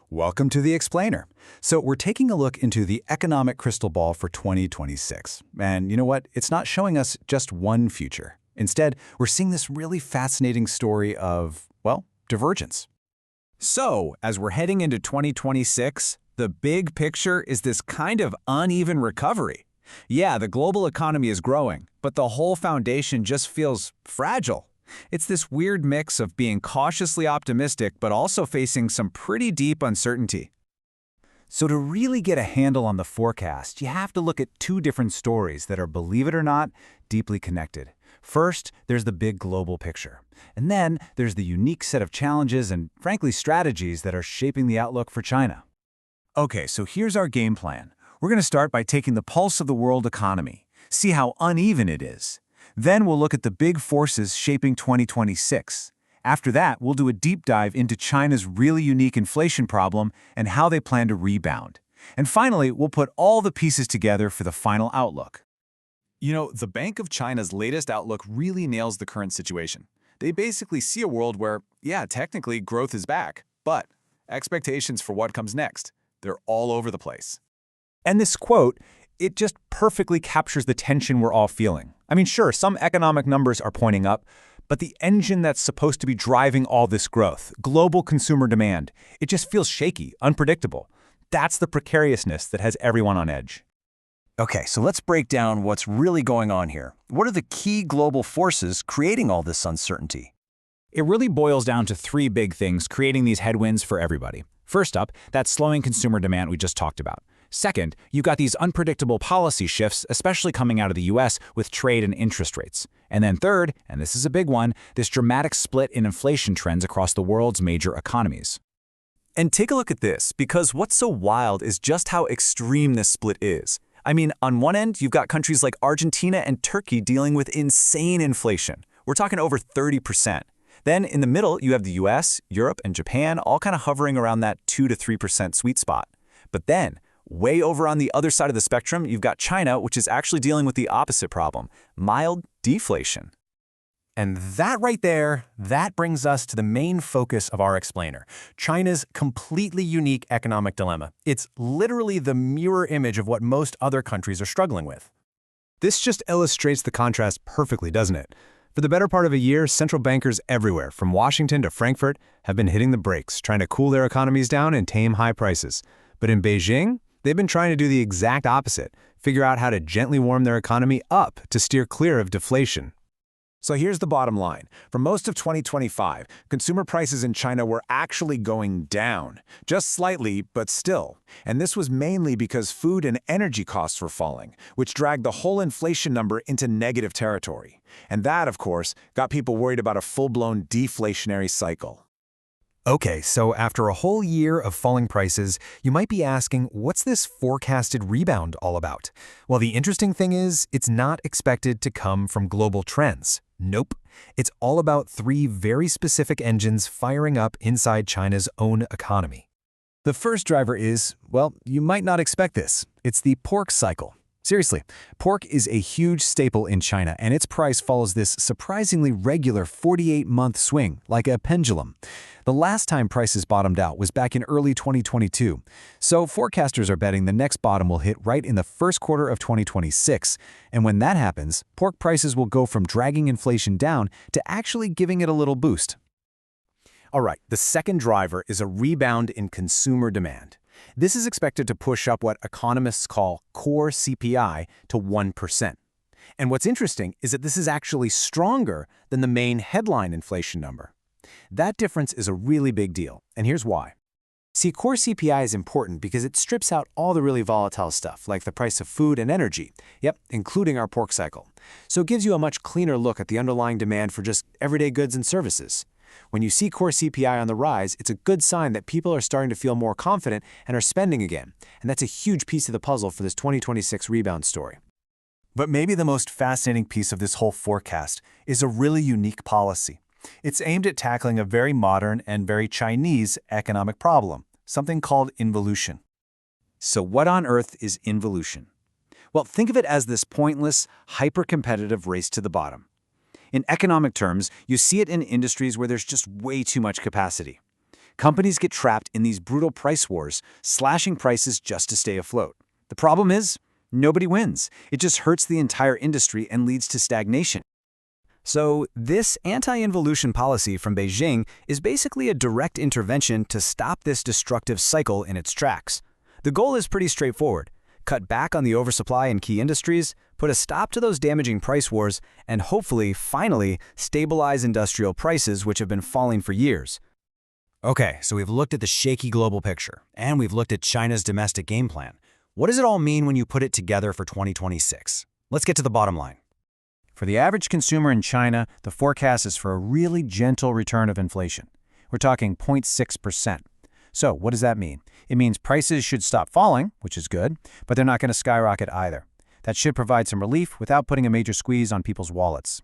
Welcome to The Explainer. So we're taking a look into the economic crystal ball for 2026. And you know what? It's not showing us just one future. Instead, we're seeing this really fascinating story of, well, divergence. So, as we're heading into 2026, the big picture is this kind of uneven recovery. Yeah, the global economy is growing, but the whole foundation just feels fragile. It's this weird mix of being cautiously optimistic but also facing some pretty deep uncertainty. So to really get a handle on the forecast, you have to look at two different stories that are, believe it or not, deeply connected. First, there's the big global picture. And then there's the unique set of challenges and, frankly, strategies that are shaping the outlook for China. Okay, so here's our game plan. We're going to start by taking the pulse of the world economy, see how uneven it is. Then we'll look at the big forces shaping 2026. After that, we'll do a deep dive into China's really unique inflation problem and how they plan to rebound. And finally, we'll put all the pieces together for the final outlook. You know, the Bank of China's latest outlook really nails the current situation. They basically see a world where, yeah, technically growth is back, but expectations for what comes next, they're all over the place. And this quote, it just perfectly captures the tension we're all feeling. I mean, sure, some economic numbers are pointing up, but the engine that's supposed to be driving all this growth, global consumer demand, it just feels shaky, unpredictable. That's the precariousness that has everyone on edge. Okay, so let's break down what's really going on here. What are the key global forces creating all this uncertainty? It really boils down to three big things creating these headwinds for everybody. First up, that slowing consumer demand we just talked about. Second, you've got these unpredictable policy shifts, especially coming out of the US with trade and interest rates. And then third, and this is a big one, this dramatic split in inflation trends across the world's major economies. And take a look at this, because what's so wild is just how extreme this split is. I mean, on one end, you've got countries like Argentina and Turkey dealing with insane inflation. We're talking over 30%. Then in the middle, you have the US, Europe, and Japan all kind of hovering around that 2 to 3% sweet spot. But then, way over on the other side of the spectrum, you've got China, which is actually dealing with the opposite problem, mild deflation. And that right there, that brings us to the main focus of our explainer, China's completely unique economic dilemma. It's literally the mirror image of what most other countries are struggling with. This just illustrates the contrast perfectly, doesn't it? For the better part of a year, central bankers everywhere, from Washington to Frankfurt, have been hitting the brakes, trying to cool their economies down and tame high prices. But in Beijing, they've been trying to do the exact opposite, figure out how to gently warm their economy up to steer clear of deflation. So here's the bottom line. For most of 2025, consumer prices in China were actually going down, just slightly, but still. And this was mainly because food and energy costs were falling, which dragged the whole inflation number into negative territory. And that, of course, got people worried about a full-blown deflationary cycle. Okay, so after a whole year of falling prices, you might be asking, what's this forecasted rebound all about? Well, the interesting thing is, it's not expected to come from global trends. Nope. It's all about three very specific engines firing up inside China's own economy. The first driver is, well, you might not expect this. It's the pork cycle. Seriously, pork is a huge staple in China, and its price follows this surprisingly regular 48-month swing, like a pendulum. The last time prices bottomed out was back in early 2022, so forecasters are betting the next bottom will hit right in the first quarter of 2026, and when that happens, pork prices will go from dragging inflation down to actually giving it a little boost. All right, the second driver is a rebound in consumer demand. This is expected to push up what economists call core CPI to 1%. And what's interesting is that this is actually stronger than the main headline inflation number. That difference is a really big deal, and here's why. See, core CPI is important because it strips out all the really volatile stuff, like the price of food and energy, including our pork cycle. So it gives you a much cleaner look at the underlying demand for just everyday goods and services. When you see core CPI on the rise, it's a good sign that people are starting to feel more confident and are spending again. And that's a huge piece of the puzzle for this 2026 rebound story. But maybe the most fascinating piece of this whole forecast is a really unique policy. It's aimed at tackling a very modern and very Chinese economic problem, something called involution. So what on earth is involution? Well, think of it as this pointless, hyper-competitive race to the bottom. In economic terms, you see it in industries where there's just way too much capacity. Companies get trapped in these brutal price wars, slashing prices just to stay afloat. The problem is, nobody wins. It just hurts the entire industry and leads to stagnation. So, this anti-involution policy from Beijing is basically a direct intervention to stop this destructive cycle in its tracks. The goal is pretty straightforward. Cut back on the oversupply in key industries, put a stop to those damaging price wars, and hopefully, finally, stabilize industrial prices which have been falling for years. Okay, so we've looked at the shaky global picture, and we've looked at China's domestic game plan. What does it all mean when you put it together for 2026? Let's get to the bottom line. For the average consumer in China, the forecast is for a really gentle return of inflation. We're talking 0.6%. So what does that mean? It means prices should stop falling, which is good, but they're not going to skyrocket either. That should provide some relief without putting a major squeeze on people's wallets.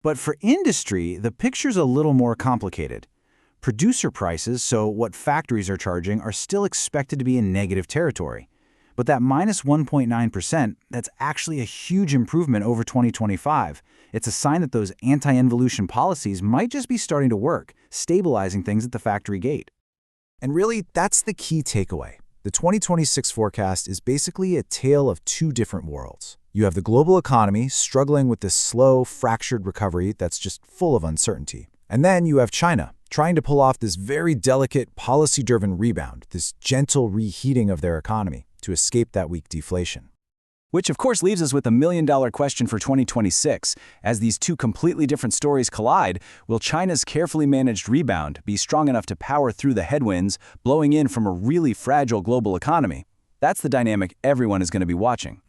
But for industry, the picture's a little more complicated. Producer prices, so what factories are charging, are still expected to be in negative territory. But that minus 1.9%, that's actually a huge improvement over 2025. It's a sign that those anti-involution policies might just be starting to work, stabilizing things at the factory gate. And really, that's the key takeaway. The 2026 forecast is basically a tale of two different worlds. You have the global economy struggling with this slow, fractured recovery that's just full of uncertainty. And then you have China, trying to pull off this very delicate, policy-driven rebound, this gentle reheating of their economy to escape that weak deflation. Which of course leaves us with a million-dollar question for 2026. As these two completely different stories collide, will China's carefully managed rebound be strong enough to power through the headwinds blowing in from a really fragile global economy? That's the dynamic everyone is going to be watching.